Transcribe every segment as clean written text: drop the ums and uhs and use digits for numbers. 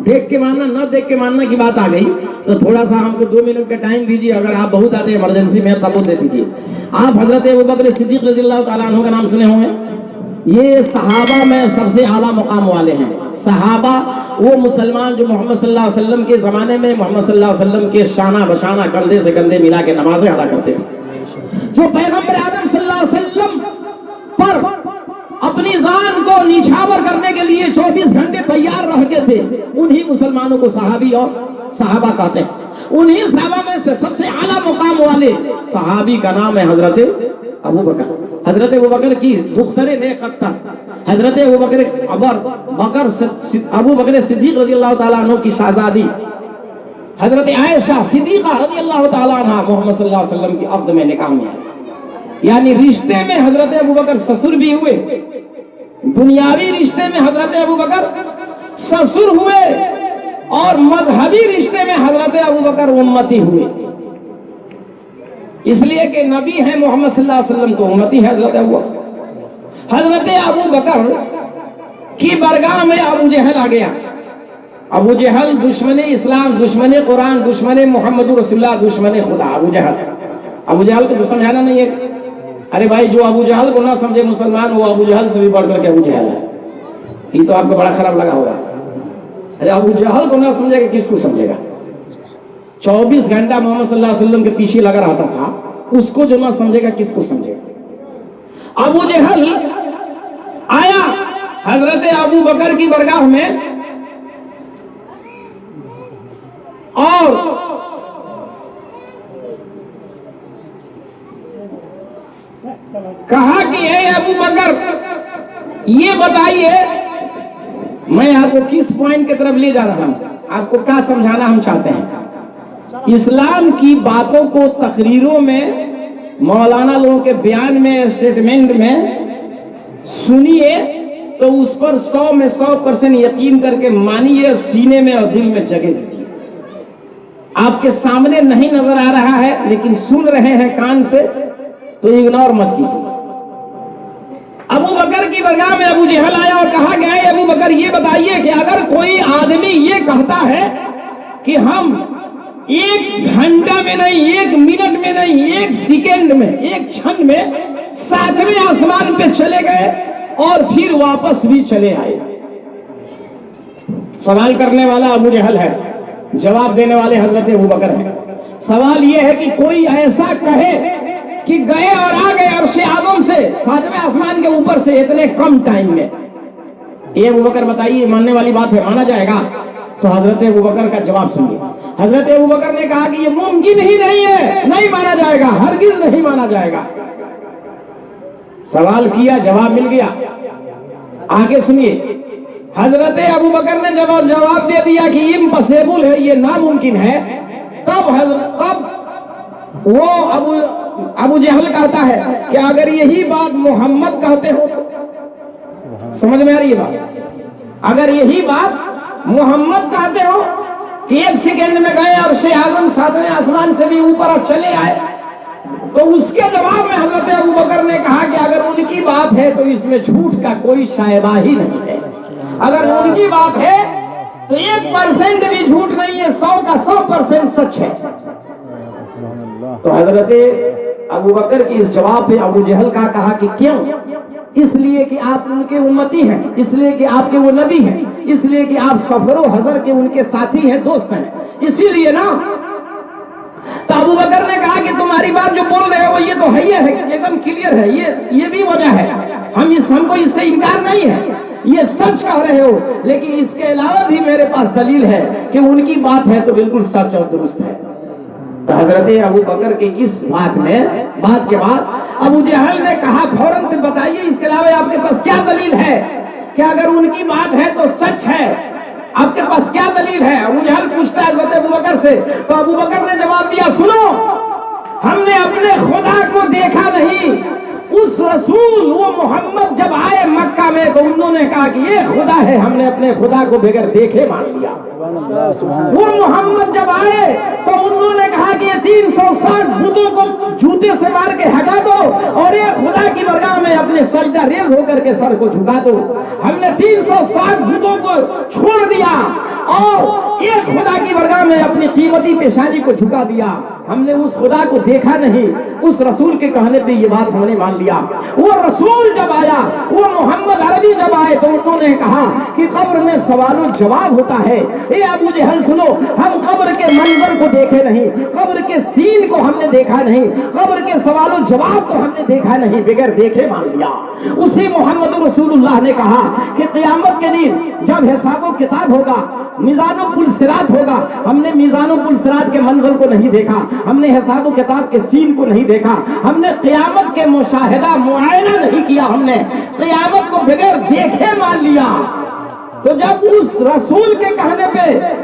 دیکھ کے ماننا نہ دیکھ کے ماننا کی بات آ گئی تو تھوڑا سا ہم کو 2 منٹ کا ٹائم دیجیے. اگر آپ بہت آتے ایمرجنسی میں تب دے دیجیے. آپ حضرت ابوبکر صدیق رضی اللہ تعالیٰ عنہ کا نام سنے ہوں گے. یہ صحابہ میں سب سے اعلیٰ مقام والے ہیں. صحابہ وہ مسلمان جو محمد صلی اللہ علیہ وسلم کے زمانے میں محمد صلی اللہ علیہ وسلم کے شانہ بشانہ کندھے سے کندھے ملا کے نمازیں ادا کرتے تھے. جو پیغمبر اعظم صلی اللہ علیہ وسلم پر اپنی جان کو نیچھاور کرنے کے لیے 24 گھنٹے تیار رہتے تھے, انہی مسلمانوں کو صحابی اور صحابہ کہتے ہیں. انہی صحابہ میں سے سب سے اعلیٰ مقام والے صحابی کا نام ہے حضرت ابوبکر. حضرت ابوبکر کی دختر نیک اختر حضرت ابوبکر صدیق رضی اللہ تعالیٰ عنہ کی شہزادی حضرت عائشہ صدیقہ رضی اللہ تعالیٰ عنہ محمد صلی اللہ علیہ وسلم کی عقد میں نکاح میں, یعنی رشتے میں حضرت ابوبکر سسر بھی ہوئے, دنیاوی رشتے میں حضرت ابوبکر سسر ہوئے, اور مذہبی رشتے میں حضرت ابوبکر امتی ہوئے. اس لیے کہ نبی ہے محمد صلی اللہ علیہ وسلم تو امتی ہے حضرت ابوبکر. حضرت ابوبکر کی برگاہ میں ابو جہل آ گیا. ابو جہل دشمن اسلام, دشمن قرآن, دشمن محمد رسول اللہ, دشمن خدا. ابو جہل کو تو سمجھانا نہیں ہے. ارے بھائی جو ابو جہل کو نہ سمجھے مسلمان وہ ابو جہل سے بھی بڑھ کر کے ابو جہل ہے. یہ تو آپ کو بڑا خراب لگا ہوگا. ارے ابو جہل کو نہ سمجھے گا کس کو سمجھے گا؟ 24 گھنٹہ محمد صلی اللہ علیہ وسلم کے پیچھے لگا رہتا تھا, اس کو جو نہ سمجھے گا کس کو سمجھے گا؟ ابو جہل آیا حضرت ابو بکر کی برگاہ میں اور کہا کہ اے ابو بکر یہ بتائیے, میں آپ کو کس پوائنٹ کی طرف لے جا رہا ہوں, آپ کو کیا سمجھانا ہم چاہتے ہیں. اسلام کی باتوں کو تقریروں میں, مولانا لوگوں کے بیان میں, اسٹیٹمنٹ میں سنیے تو اس پر 100 میں 100% یقین کر کے مانیے, سینے میں اور دل میں جگہ دیجیے. آپ کے سامنے نہیں نظر آ رہا ہے لیکن سن رہے ہیں کان سے تو اگنور مت کیجیے. ابو بکر کی برگاہ میں ابو جہل آیا اور کہا کہ اے ابو بکر یہ بتائیے کہ اگر کوئی آدمی یہ کہتا ہے کہ ہم 1 گھنٹہ میں نہیں, 1 منٹ میں نہیں, 1 سیکنڈ میں, 1 چھن میں 7ویں آسمان پہ چلے گئے اور پھر واپس بھی چلے آئے. سوال کرنے والا ابو جہل ہے, جواب دینے والے حضرت ابو بکر ہیں. سوال یہ ہے کہ کوئی ایسا کہے کہ گئے اور آ گئے عرش اعظم سے 7ویں آسمان کے اوپر سے اتنے کم ٹائم میں, یہ ابو بکر بتائیے ماننے والی بات ہے, مانا جائے گا؟ تو حضرت ابو بکر کا جواب سنیے. حضرت ابو بکر نے کہا کہ یہ ممکن ہی نہیں ہے, نہیں مانا جائے گا, ہرگز نہیں مانا جائے گا. سوال کیا, جواب مل گیا. آگے سنیے, حضرت ابو بکر نے جواب دے دیا کہ امپاسبل ہے, یہ ناممکن ہے. تب وہ ابو جہل کہتا ہے کہ اگر یہی بات محمد کہتے ہو تو, سمجھ میں آ رہی ہے بات, اگر یہی بات محمد کہتے ہو کہ 1 سیکنڈ میں گئے اور عرش اعظم 7ویں آسمان سے بھی اوپر چلے آئے, تو اس کے جواب میں حضرت ابو بکر نے کہا کہ اگر ان کی بات ہے تو اس میں جھوٹ کا کوئی شائبہ ہی نہیں ہے. اگر ان کی بات ہے تو 1% بھی جھوٹ نہیں ہے, 100 کا 100% سچ ہے. تو حضرت ابو بکر کی اس جواب پہ ابو جہل کا کہا کہ کیوں؟ اس لیے کہ آپ ان کے امتی ہیں, اس لیے کہ آپ کے وہ نبی ہیں, اس لیے کہ آپ سفر و حضر کے ان کے ساتھی ہیں, دوست ہیں, اسی لیے نا. تو ابو بکر نے کہا کہ تمہاری بات جو بول رہے ہو یہ تو ہے, ایک دم کلیئر ہے, یہ بھی وجہ ہے, ہم کو اس سے انکار نہیں ہے, یہ سچ کہہ رہے ہو, لیکن اس کے علاوہ بھی میرے پاس دلیل ہے کہ ان کی بات ہے تو بالکل سچ اور درست ہے. تو حضرت ابو بکر کے اس بات کے بعد ابو جہل نے کہا فوراً بتائیے اس کے علاوہ آپ کے پاس کیا دلیل ہے کہ اگر ان کی بات ہے تو سچ ہے, آپ کے پاس کیا دلیل ہے؟ ابو جہل پوچھتا ہے حضرت ابو بکر سے. تو ابو بکر نے جواب دیا, سنو, ہم نے اپنے خدا کو دیکھا نہیں. اس رسول وہ محمد جب آئے مکہ میں تو انہوں نے کہا کہ یہ خدا ہے, ہم نے اپنے خدا کو بغیر دیکھے مان لیا. وہ محمد جب آئے تو انہوں نے کہا کہ یہ 360 بتوں کو جوتے سے مار کے ہٹا دو اور یہ خدا کی برگاہ میں اپنے سجدہ ریز ہو کر کے سر کو جھکا دو. ہم نے 360 بتوں کو چھوڑ دیا اور ایک خدا کی بارگاہ میں اپنی قیمتی پیشانی کو جھکا دیا. ہم نے اس خدا کو دیکھا نہیں, اس رسول کے کہنے پہ یہ بات ہم نے مان لیا. وہ رسول جب آیا, وہ محمد عربی جب آئے تو انہوں نے کہا کہ قبر میں سوال و جواب ہوتا ہے. اے ابو جہل سنو, ہم قبر کے منظر کو دیکھے نہیں, قبر کے سین کو ہم نے دیکھا نہیں, قبر کے سوال و جواب کو ہم نے دیکھا نہیں, بغیر دیکھے مان لیا. اسی محمد رسول اللہ نے کہا کہ قیامت کے دن جب حساب و کتاب ہوگا, میزان و پل صراط ہوگا, ہم نے میزان و پل صراط کے منظر کو نہیں دیکھا, ہم نے حساب و کتاب کے سین کو نہیں دیکھا, ہم نے قیامت کے مشاہدہ معائنہ نہیں کیا, ہم نے قیامت کو بغیر دیکھے مان لیا. تو جب اس رسول کے کہنے پہ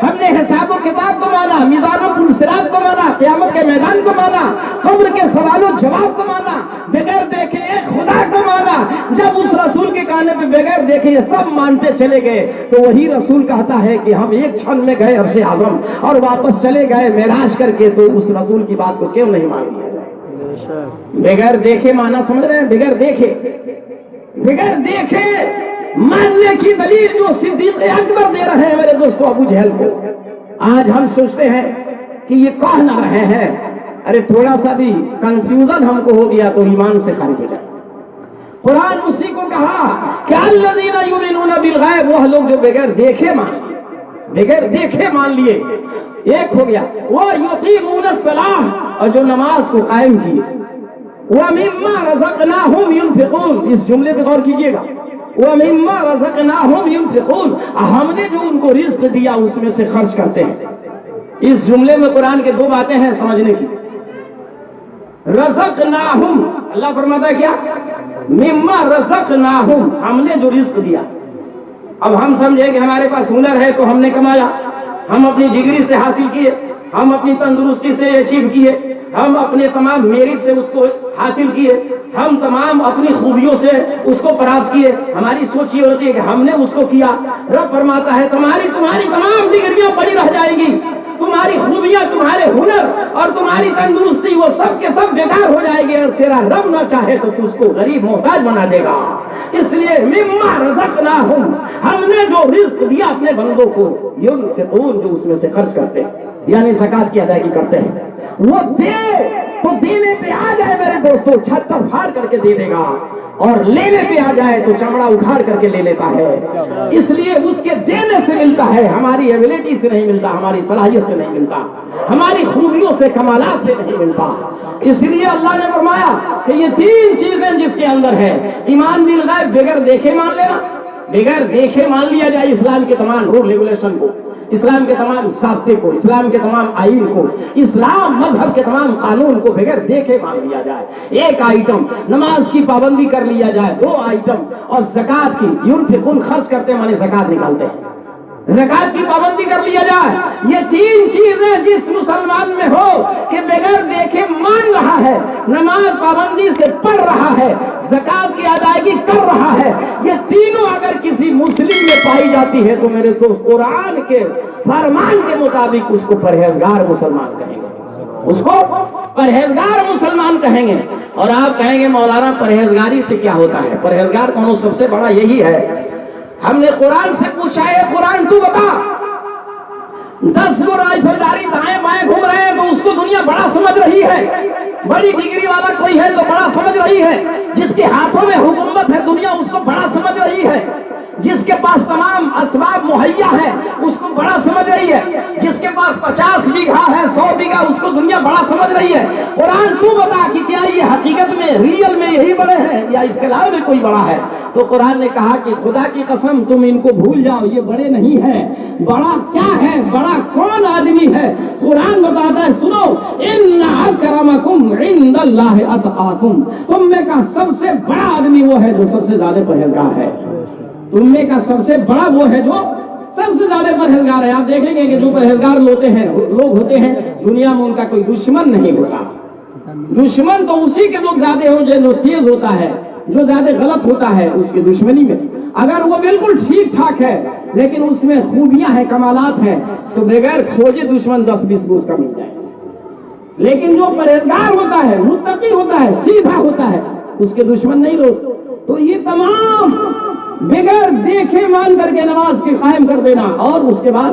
ہم نے حساب و کتاب کو مانا, میزان و پل صراط کو مانا, قیامت کے میدان کو مانا, قبر کے سوال و جواب کو مانا, بغیر دیکھے ایک خدا کو مانا, جب اس رسول کے کہنے پہ بغیر دیکھے یہ سب مانتے چلے گئے, تو وہی رسول کہتا ہے کہ ہم ایک چھن میں گئے عرش اعظم اور واپس چلے گئے معراج کر کے, تو اس رسول کی بات کو کیوں نہیں مان لیا؟ بغیر دیکھے مانا سمجھ رہے ہیں, بغیر دیکھے ماننے کی دلیل جو صدیق اکبر دے رہے ہیں میرے دوستو ابو جہل کو. آج ہم سوچتے ہیں کہ یہ کہہ نہ رہے ہیں, ارے تھوڑا سا بھی کنفیوژن ہم کو ہو گیا تو ایمان سے خارج ہو جائے. قرآن اسی کو کہا کہ الذین یؤمنون بالغیب, وہ لوگ جو بغیر دیکھے مان لیے. ایک ہو گیا وہ یقیمون الصلاۃ, اور جو نماز کو قائم کیے. وَمِمَّا رَزَقْنَاهُمْ يُنْفِقُونَ, اس جملے پہ غور کیجئے گا. وَمِمَّا رَزَقْنَاهُمْ يُنْفِقُونَ, ہم نے جو ان کو رزق دیا اس میں سے خرچ کرتے ہیں. اس جملے میں قرآن کے دو باتیں ہیں سمجھنے کی. رزقناہم, اللہ فرماتا ہے کیا؟ مما رزقناہم, ہم نے جو رزق دیا. اب ہم سمجھے کہ ہمارے پاس ہنر ہے تو ہم نے کمایا, ہم اپنی ڈگری سے حاصل کیے, ہم اپنی تندرستی سے اچیو کیے, ہم اپنے تمام میرٹ سے اس کو حاصل کیے, ہم تمام اپنی خوبیوں سے اس کو پراپت کیے. ہماری سوچ یہ ہوتی ہے کہ ہم نے اس کو کیا. رب فرماتا ہے تمہاری تمام ڈگریاں پڑی رہ جائیں گی, تمہاری خوبیاں, تمہارے ہنر اور تمہاری تندرستی وہ سب کے سب بیکار ہو جائے گی, اور تیرا رب نہ چاہے تو تو اس کو غریب محتاج بنا دے گا. اس لیے مما رزقناہم, ہم نے جو رزق دیا اپنے بندوں کو, ينفقون, جو اس میں سے خرچ کرتے ہیں, یعنی زکات کی ادائیگی کرتے ہیں. وہ دے تو دینے پہ آ جائے میرے دوستو, چھتر پھاڑ کر کے دے دے گا, اور لینے پہ آ جائے تو چمڑا اکھاڑ کر کے لے لیتا ہے. اس لیے اس کے دینے سے ملتا ہے, ہماری ایبلٹی سے نہیں ملتا, ہماری صلاحیت سے نہیں ملتا, ہماری خوبیوں سے کمالات سے نہیں ملتا. اس لیے اللہ نے فرمایا کہ یہ تین چیزیں جس کے اندر ہے, ایمان بالغیب, بغیر دیکھے مان لینا, بغیر دیکھے مان لیا جائے اسلام کے تمام رول ریگولیشن کو, اسلام کے تمام ضابطے کو, اسلام کے تمام آئین کو, اسلام مذہب کے تمام قانون کو بغیر دیکھے مان لیا جائے. ایک آئٹم نماز کی پابندی کر لیا جائے, دو آئٹم, اور زکات کی, ينفقون, خرچ کرتے مانے زکات نکالتے ہیں, زکات کی پابندی کر لیا جائے. یہ تین چیزیں جس مسلمان میں ہو کہ بغیر دیکھے مان رہا ہے, نماز پابندی سے پڑھ رہا ہے, زکات کی ادائیگی کر رہا ہے, یہ تینوں اگر کسی مسلم میں پائی جاتی ہے تو میرے دوست قرآن کے فرمان کے مطابق اس کو پرہیزگار مسلمان کہیں گے, اس کو پرہیزگار مسلمان کہیں گے. اور آپ کہیں گے مولانا پرہیزگاری سے کیا ہوتا ہے؟ پرہیزگار کونوں سب سے بڑا یہی ہے. ہم نے قرآن سے پوچھا ہے, قرآن تو بتا, 10 گو رائفل داری دائیں بائیں گھوم رہے ہیں تو اس کو دنیا بڑا سمجھ رہی ہے, بڑی ڈگری والا کوئی ہے تو بڑا سمجھ رہی ہے, جس کے ہاتھوں میں حکومت ہے دنیا اس کو بڑا سمجھ رہی ہے, جس کے پاس تمام اسباب مہیا ہے اس کو بڑا سمجھ رہی ہے, جس کے پاس 50 بیگھا ہے 100 بیگھا اس کو دنیا بڑا سمجھ رہی ہے. قرآن تو بتا کہ کیا یہ حقیقت میں ریئل میں یہی بڑے ہیں یا اس کے علاوہ بھی کوئی بڑا ہے؟ تو قرآن نے کہا کہ خدا کی قسم تم ان کو بھول جاؤ, یہ بڑے نہیں ہیں. بڑا کیا ہے, بڑا کون آدمی ہے؟ قرآن بتاتا ہے سنو, ان اکرمکم عند اللہ اتقاکم, تم میں کا سب سے بڑا آدمی وہ ہے جو سب سے زیادہ پرہیزگار ہے. تم میں کا سب سے بڑا وہ ہے جو سب سے زیادہ پرہیزگار ہے. آپ دیکھیں گے کہ جو پرہیزگار لوگ ہوتے ہیں دنیا میں ان کا کوئی دشمن نہیں ہوتا. دشمن تو اسی کے لوگ زیادہ ہوں جو تیز ہوتا ہے, جو زیادہ غلط ہوتا ہے اس کی دشمنی میں. اگر وہ بالکل ٹھیک ٹھاک ہے لیکن اس میں خوبیاں ہیں, کمالات ہیں, تو بغیر کھوجے دشمن 10-20 کو اس کا مل جائے. لیکن جو پرہیزگار ہوتا ہے, متقی ہوتا ہے, سیدھا ہوتا ہے, اس کے دشمن نہیں لوگ. تو یہ تمام بغیر دیکھے مان کر کے نماز کے قائم کر دینا, اور اس کے بعد